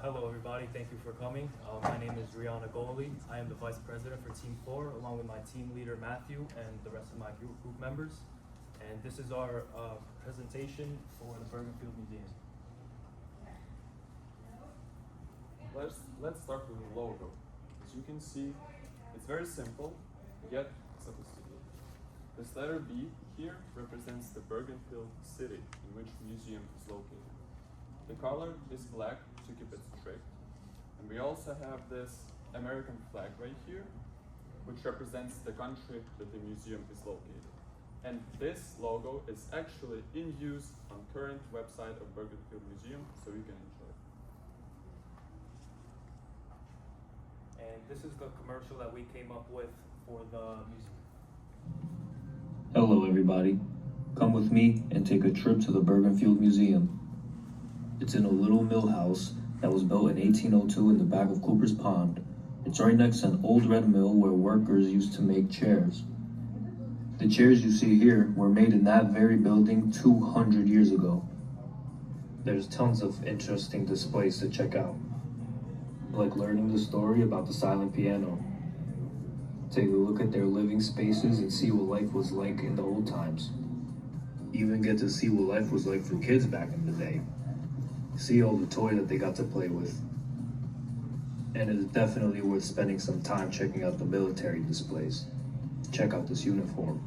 Hello everybody, thank you for coming. My name is Rihanna Goli. I am the Vice President for Team 4, along with my team leader Matthew and the rest of my group members. And this is our presentation for the Bergen Museum. Let's start with the logo. As you can see, it's very simple, yet sophisticated. This letter B here represents the Bergen city in which the museum is located. The color is black to keep it strict. And we also have this American flag right here, which represents the country that the museum is located. And this logo is actually in use on current website of Bergen Museum, so you can enjoy it. And this is the commercial that we came up with for the museum. Hello everybody, come with me and take a trip to the Bergenfield Museum. It's in a little mill house that was built in 1802 in the back of Cooper's Pond. It's right next to an old red mill where workers used to make chairs. The chairs you see here were made in that very building 200 years ago. There's tons of interesting displays to check out, like learning the story about the silent piano. Take a look at their living spaces and see what life was like in the old times. Even get to see what life was like for kids back in the day. See all the toys that they got to play with. And it is definitely worth spending some time checking out the military displays. Check out this uniform.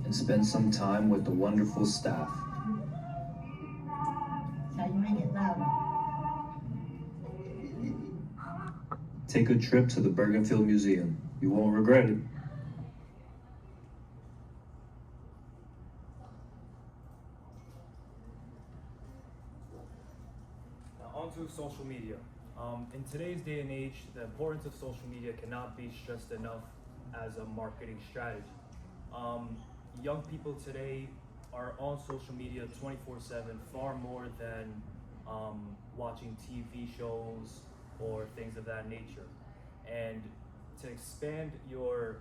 And spend some time with the wonderful staff. So you make it louder. Take a trip to the Bergenfield Museum. You won't regret it. Onto social media. In today's day and age, the importance of social media cannot be stressed enough as a marketing strategy. Young people today are on social media 24/7, far more than watching TV shows or things of that nature. And to expand your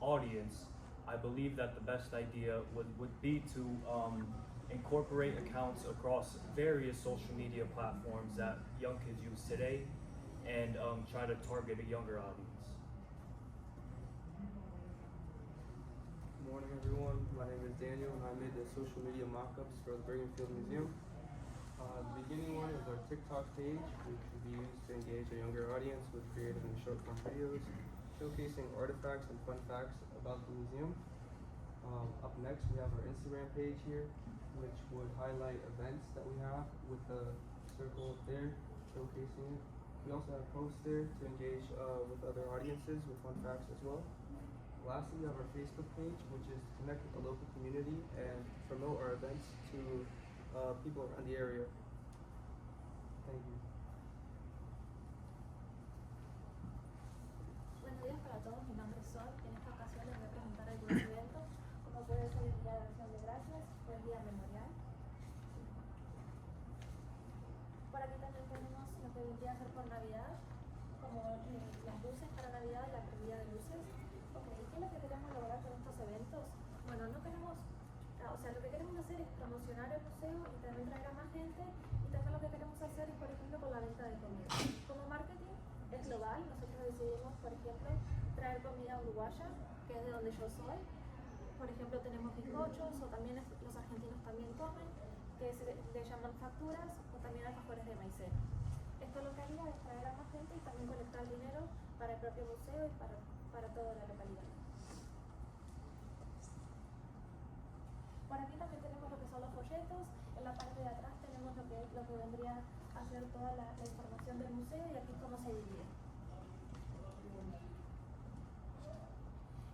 audience, I believe that the best idea would be to incorporate accounts across various social media platforms that young kids use today and try to target a younger audience. Good morning everyone, my name is Daniel and I made the social media mock-ups for the Bergenfield Museum. The beginning one is our TikTok page, which will be used to engage a younger audience with creative and short-form videos, showcasing artifacts and fun facts about the museum. Up next we have our Instagram page here, which would highlight events that we have with the circle up there, showcasing it. We also have posts there to engage with other audiences with fun facts as well. Lastly, we have our Facebook page, which is to connect with the local community and promote our events to people around the area. Thank you. Buenos días para todos, mi nombre es Sol. En esta ocasión les voy a presentar algunos eventos, como puede ser el Día de Acción de Gracias o el Día Memorial. Por aquí también tenemos lo que vendría a ser por Navidad, como las luces para Navidad y la prendida de luces. Ok, ¿qué es lo que queremos lograr con estos eventos? Bueno, no queremos, o sea, lo que queremos hacer es promocionar el museo y también traer a más gente, y también lo que queremos hacer es, por ejemplo, con la venta de comida. Como marketing es global, nosotros decidimos, por ejemplo, traer comida uruguaya, que es de donde yo soy. Por ejemplo, tenemos bizcochos, o también los argentinos también comen, que se le llaman facturas, o también alfajores de maicena. Esto lo que haría es traer a más gente y también colectar dinero para el propio museo y para toda la localidad. Por aquí también tenemos lo que son los folletos. En la parte de atrás tenemos lo que vendría a ser toda la información del museo, y aquí cómo se divide.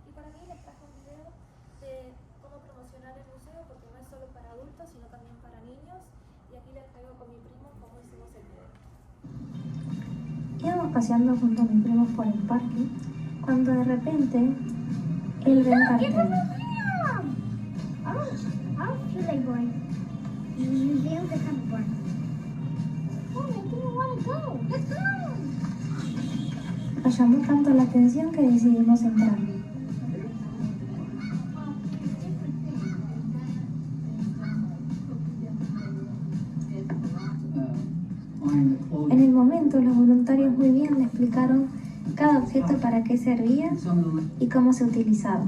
Y por aquí les traje un video de cómo promocionar el museo, porque no es solo para adultos, sino también para niños. Y aquí les traigo con mi primo cómo hicimos el video. Íbamos paseando junto a mis primos por el parque, cuando de repente él ve un cartel. How should I go? The museum is kind of fun. Oh, I didn't want to go. Let's go. Nos llamó tanto la atención que decidimos entrar. En el momento, los voluntarios muy bien le explicaron cada objeto para qué servía y cómo se utilizaba.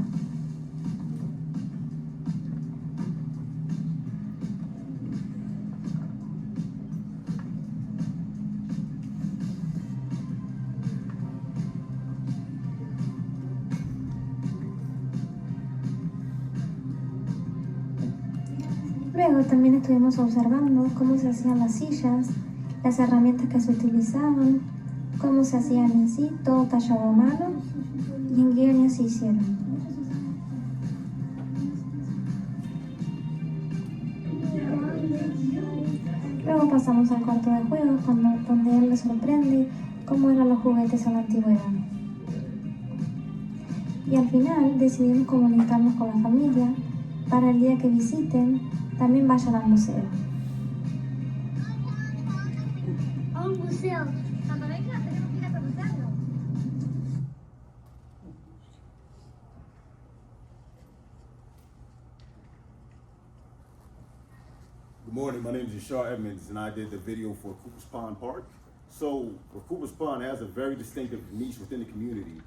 Luego también estuvimos observando cómo se hacían las sillas, las herramientas que se utilizaban, cómo se hacían en sí, todo tallado a mano y en qué año se hicieron. Luego pasamos al cuarto de juegos, donde él le sorprende cómo eran los juguetes en la antigüedad. Y al final decidimos comunicarnos con la familia para el día que visiten también vayan al museo. A un museo. Cuando venga tenemos que ir a conocerlo. Good morning, my name is Yashar Edmonds and I did the video for Cooper's Pond Park. So, Cooper's Pond has a very distinctive niche within the community.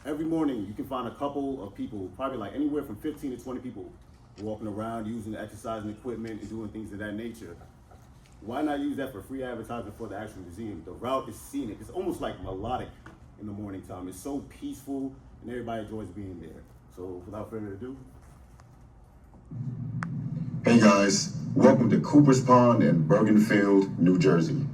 Every morning you can find a couple of people, probably like anywhere from 15 to 20 people, walking around using the exercising equipment and doing things of that nature. Why not use that for free advertisement for the actual museum? The route is scenic. It's almost like melodic in the morning time. It's so peaceful and everybody enjoys being there. So without further ado. Hey guys, welcome to Cooper's Pond in Bergenfield, New Jersey.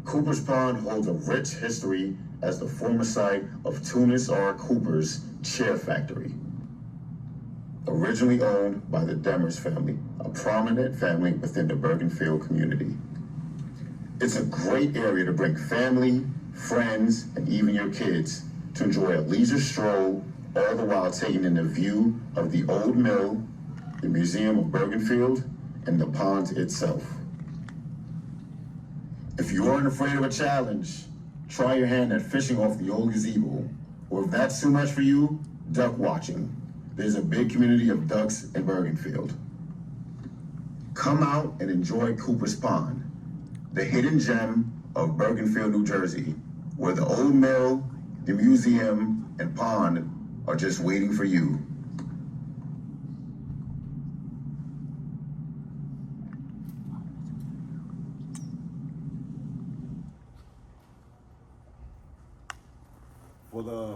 Cooper's Pond holds a rich history as the former site of Tunis R. Cooper's chair factory. Originally owned by the Demers family, a prominent family within the Bergenfield community. It's a great area to bring family, friends, and even your kids to enjoy a leisure stroll, all the while taking in the view of the old mill, the Museum of Bergenfield, and the pond itself. If you aren't afraid of a challenge, try your hand at fishing off the old gazebo, or if that's too much for you, duck watching. There's a big community of ducks in Bergenfield. Come out and enjoy Cooper's Pond, the hidden gem of Bergenfield, New Jersey, where the old mill, the museum, and pond are just waiting for you.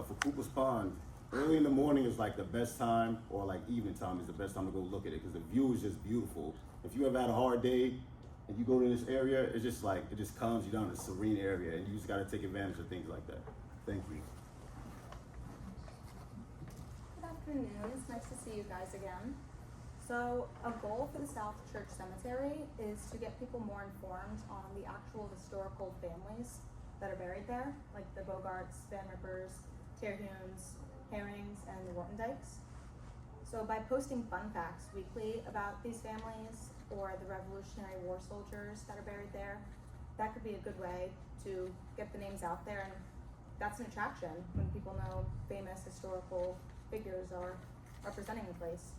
For Cooper's Pond, early in the morning is like the best time, or like evening time is the best time to go look at it because the view is just beautiful. If you ever had a hard day and you go to this area, it's just like, it just calms you down. It's a serene area and you just gotta take advantage of things like that. Thank you. Good afternoon, it's nice to see you guys again. So a goal for the South Church Cemetery is to get people more informed on the actual historical families that are buried there, like the Bogarts, Van Rippers, Terhunes, Herrings, and the Wortendykes. So by posting fun facts weekly about these families or the Revolutionary War soldiers that are buried there, that could be a good way to get the names out there, and that's an attraction when people know famous historical figures are representing the place.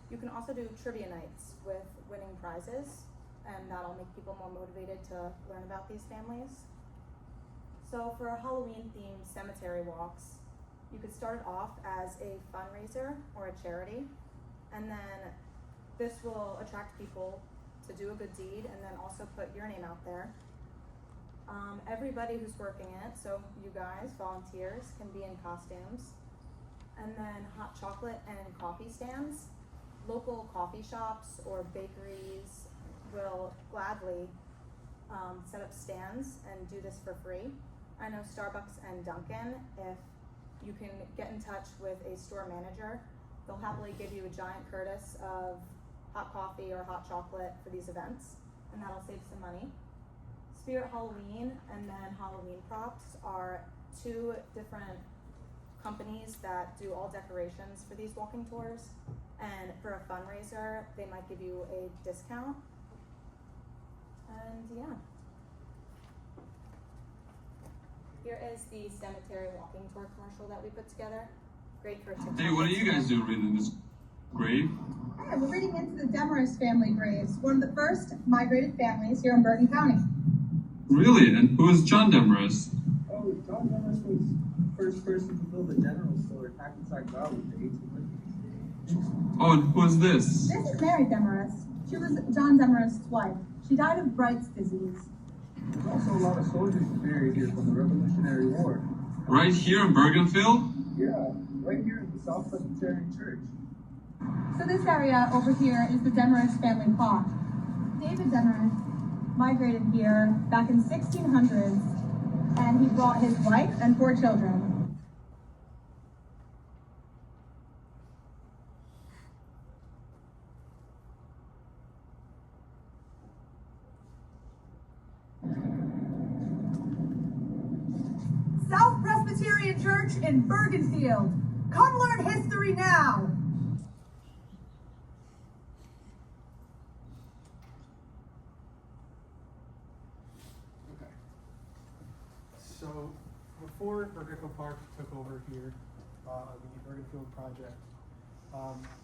You can also do trivia nights with winning prizes, and that'll make people more motivated to learn about these families. So for Halloween-themed cemetery walks, you could start it off as a fundraiser or a charity, and then this will attract people to do a good deed and then also put your name out there. Everybody who's working it, so you guys, volunteers, can be in costumes. And then hot chocolate and coffee stands. Local coffee shops or bakeries will gladly set up stands and do this for free. I know Starbucks and Dunkin', if you can get in touch with a store manager, they'll happily give you a giant Curtis of hot coffee or hot chocolate for these events, and that'll save some money. Spirit Halloween and then Halloween Props are two different companies that do all decorations for these walking tours, and for a fundraiser, they might give you a discount. And yeah. Here is the cemetery walking tour commercial that we put together. Great for TikTok. Hey, what are you guys doing reading this grave? Hi, we're reading into the Demers family graves, one of the first migrated families here in Bergen County. Really? And who is John Demarest? Oh, John Demarest was the first person to build a general store in Hackensack Valley in the 1800s. Oh, and who is this? This is Mary Demarest. She was John Demarest's wife. She died of Bright's disease. There's also a lot of soldiers buried here from the Revolutionary War. Right here in Bergenfield? Yeah, right here in the South Presbyterian Church. So this area over here is the Demarest family plot. David Demarest migrated here back in 1600s, and he brought his wife and 4 children. South Presbyterian Church in Bergenfield. Come learn history now. Okay. So before Bergecco-Parc took over here, the Bergenfield project,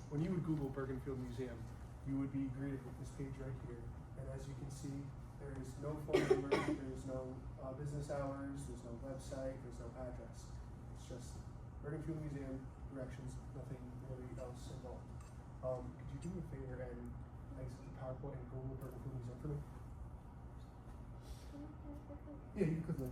when you would Google Bergenfield Museum, you would be greeted with this page right here. And as you can see, there is no phone number, there is no business hours, there's no website, there's no address. It's just Bergenfield Museum, directions, nothing really else involved. Could you do me a favor and exit the PowerPoint and Google Bergenfield Museum for me? Yeah, you could.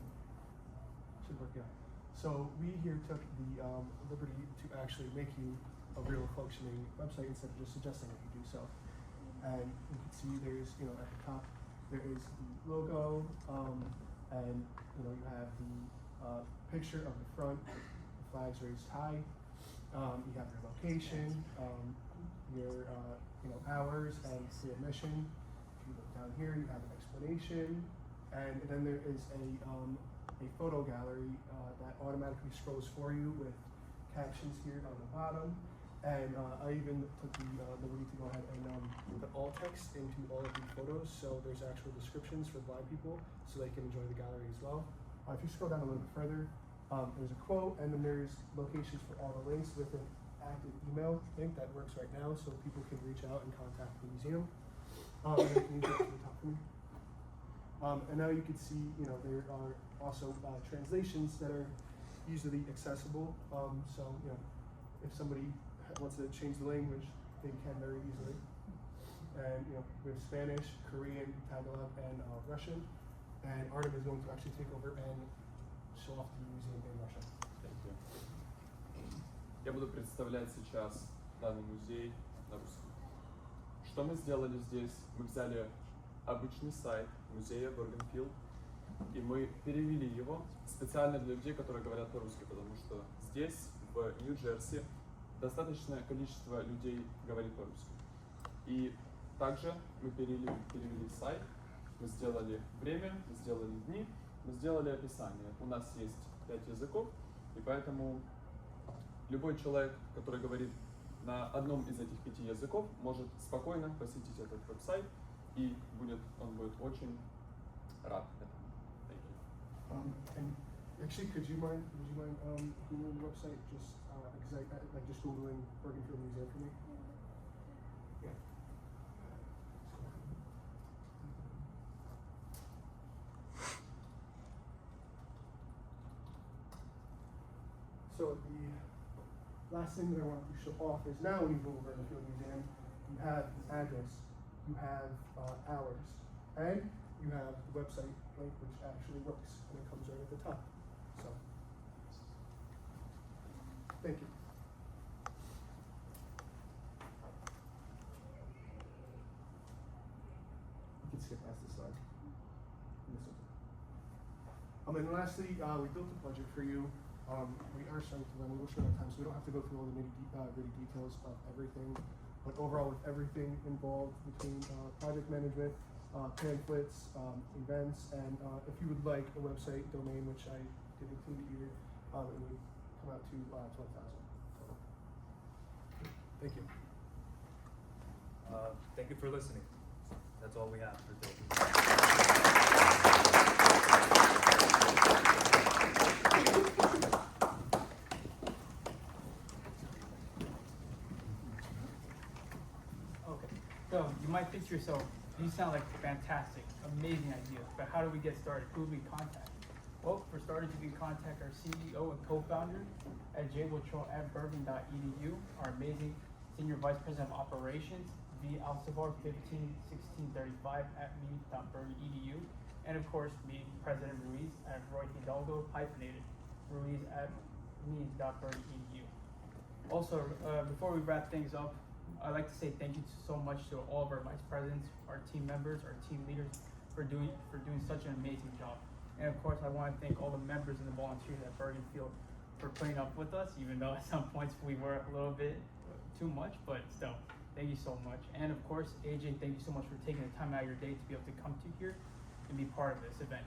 Should work out. So we here took the liberty to actually make you a real functioning website instead of just suggesting that you do so. And you can see there's, at the top, there is the logo, and you have the picture of the front, the flags raised high. You have your location, your hours and your mission. If you look down here, you have an explanation, and then there is a photo gallery that automatically scrolls for you with captions here on the bottom. And I even took the liberty to go ahead and put alt text into all of the photos, so there's actual descriptions for blind people, so they can enjoy the gallery as well. If you scroll down a little bit further, there's a quote, and then there's locations for all the links with an active email link that works right now, so people can reach out and contact the museum. And then can you go to the top for me? And now you can see, there are also translations that are easily accessible. So, if somebody wants to change the language, they can very easily. And we have Spanish, Korean, Tagalog, and Russian. And Artem is going to actually take over and show off the museum in Russia. Thank you. Я буду представлять сейчас данный музей на русском. Что мы сделали здесь? Мы взяли обычный сайт музея Bergenfield, и мы перевели его специально для людей, которые говорят по-русски, потому что здесь, в Нью-Джерси, достаточное количество людей говорит по-русски. И также мы перевели сайт, мы сделали время, мы сделали дни, мы сделали описание. У нас есть 5 языков, и поэтому любой человек, который говорит на одном из этих 5 языков, может спокойно посетить этот веб-сайт, и он будет очень рад этому. And actually, would you mind Googling the website? Just Googling Bergenfield Museum for me. Yeah. So the last thing that I want to show off is now when you Google Bergenfield Museum, you have the address, you have hours, and you have the website link, which actually works, and it comes right at the top. So, thank you. You can skip past this slide. And lastly, we built a budget for you. We are starting to run a little short on time, so we don't have to go through all the nitty details of everything. But overall, with everything involved between project management, pamphlets, events, and if you would like a website domain, which I did include here, it would come out to $12,000. Thank you. Thank you for listening. That's all we have for today. Okay, so you might think to yourself, These sound like fantastic, amazing ideas, but how do we get started? Who do we contact? Well, for starters, you can contact our CEO and co-founder at jwiltrell@bergen.edu, our amazing Senior Vice President of Operations, V. Alcivar 151635 at me.bergen.edu, and of course, me, President Ruiz, at Roy Hidalgo, hyphenated, Ruiz at me.bergen.edu. Also, before we wrap things up, I'd like to say thank you so much to all of our vice presidents, our team members, our team leaders for doing such an amazing job. And of course, I want to thank all the members and the volunteers at Bergen Field for putting up with us, even though at some points we were a little bit too much, but still, thank you so much. And of course, AJ, thank you so much for taking the time out of your day to be able to come to here and be part of this event.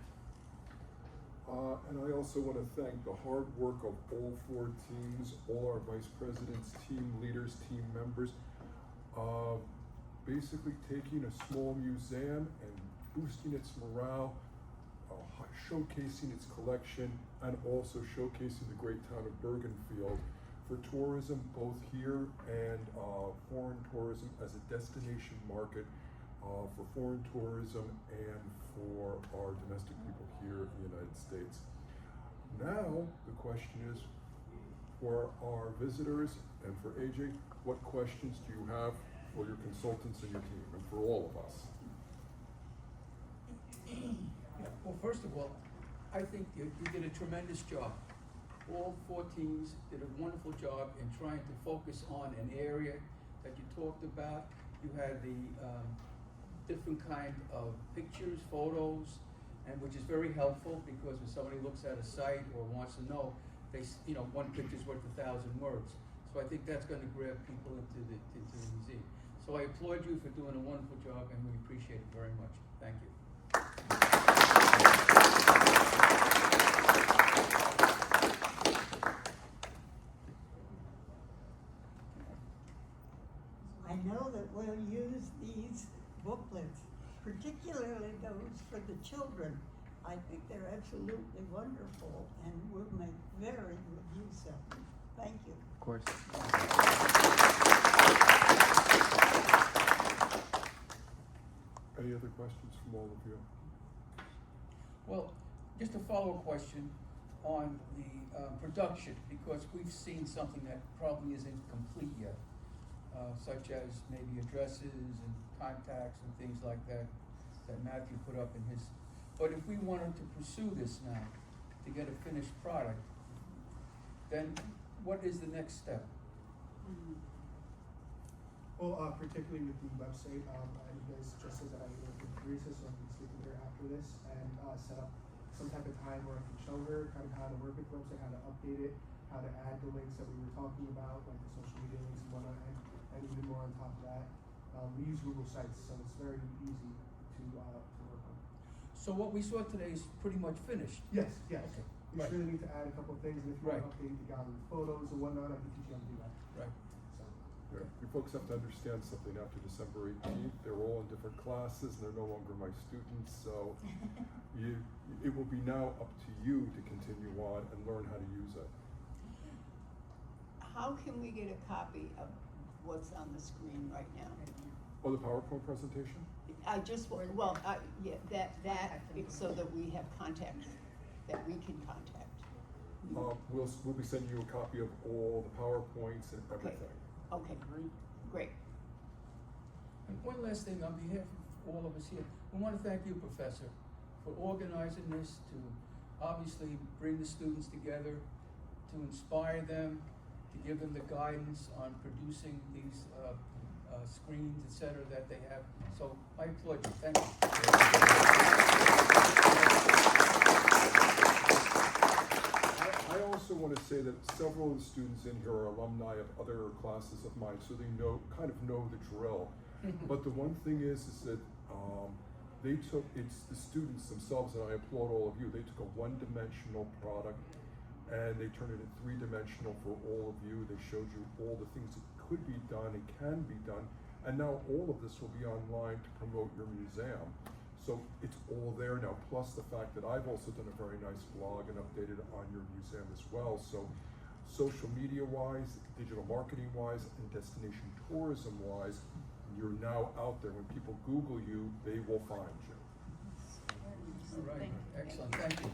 And I also want to thank the hard work of all 4 teams, all our vice presidents, team leaders, team members, basically taking a small museum and boosting its morale, showcasing its collection, and also showcasing the great town of Bergenfield for tourism, both here and foreign tourism, as a destination market for foreign tourism and for our domestic people here in the United States. Now, the question is, for our visitors and for AJ, what questions do you have for your consultants and your team, and for all of us? Well, first of all, I think you did a tremendous job. All 4 teams did a wonderful job in trying to focus on an area that you talked about. You had the different kind of pictures, photos, and which is very helpful, because when somebody looks at a site or wants to know, one picture's worth 1,000 words. So I think that's going to grab people into the museum. So I applaud you for doing a wonderful job, and we appreciate it very much. Thank you. I know that we'll use these booklets, particularly those for the children. I think they're absolutely wonderful, and we'll make very good use of them. Thank you. Of course. Any other questions from all of you? Well, just a follow-up question on the production, because we've seen something that probably isn't complete yet, such as maybe addresses and contacts and things like that Matthew put up in his. But if we wanted to pursue this now to get a finished product, then what is the next step? Well, particularly with the website, you guys just said that I work with Teresa, so I'm speaking with her after this and set up some type of time where I can show her kind of how to work with the website, how to update it, how to add the links that we were talking about, like the social media links and whatnot, and even more on top of that. We use Google Sites, so it's very easy to work on. So what we saw today is pretty much finished? Yes, yes. Okay. We just really need to add a couple of things, and if you want to update the gallery photos or whatnot, I can teach you how to do that. Right. Yeah, you folks have to understand something. After December 18th, they're all in different classes, and they're no longer my students, so it will be now up to you to continue on and learn how to use it. How can we get a copy of what's on the screen right now? Oh, the PowerPoint presentation? I just, so that we have contacts that we can contact. We'll be sending you a copy of all the PowerPoints and everything. Okay, great. And one last thing, on behalf of all of us here, we want to thank you, Professor, for organizing this, to obviously bring the students together, to inspire them, to give them the guidance on producing these screens, etc., that they have. So I applaud you. Thank you. I also want to say that several of the students in here are alumni of other classes of mine, so they kind of know the drill. But the one thing is that it's the students themselves, and I applaud all of you. They took a one-dimensional product and they turned it into three-dimensional for all of you. They showed you all the things that could be done and can be done, and now all of this will be online to promote your museum. So it's all there now, plus the fact that I've also done a very nice blog and updated on your museum as well. So social media wise, digital marketing wise, and destination tourism wise, you're now out there. When people Google you, they will find you. All right, excellent, thank you.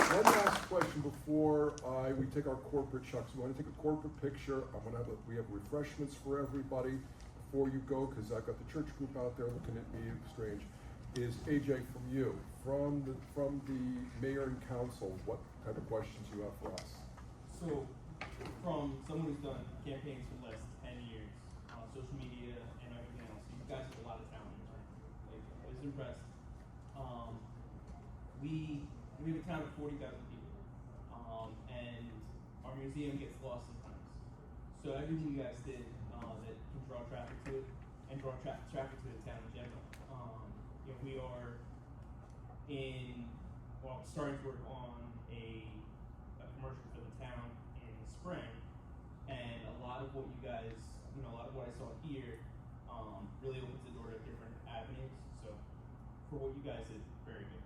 One last question before we take our corporate shots. We want to take a corporate picture. We have refreshments for everybody before you go, because I've got the church group out there looking at me strange. Is AJ, from you, from the mayor and council, what type of questions you have for us? So, from someone who's done campaigns for the last 10 years on social media and everything else, you guys have a lot of talent. Like, I was impressed. We have a town of 40,000 people, and our museum gets lost sometimes. So everything you guys did that can draw traffic to it, and draw traffic to the town in general. We are starting to work on a commercial for the town in the spring, and a lot of what you guys, a lot of what I saw here, really opens the door to different avenues. So for what you guys did, very good,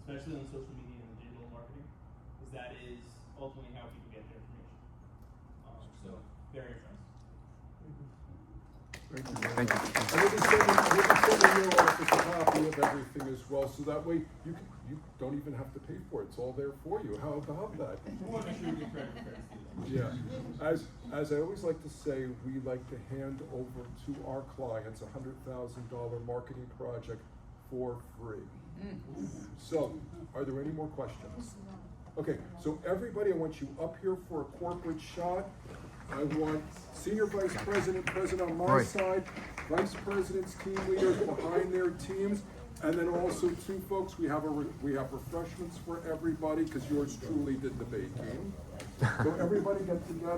especially on social media and the digital marketing, because that is ultimately how people get their information. So very impressed. Thank you. Thank you. And we'll be sending your office a copy of everything as well, so that way you don't even have to pay for it. It's all there for you. How about that? We want to make sure we get credit for it. Yeah. As I always like to say, we like to hand over to our clients a $100,000 marketing project for free. So, are there any more questions? Okay, so everybody, I want you up here for a corporate shot. I want senior vice president on my side, vice presidents, team leaders behind their teams, and then also two folks. We have refreshments for everybody, because yours truly did the baking. So everybody get together.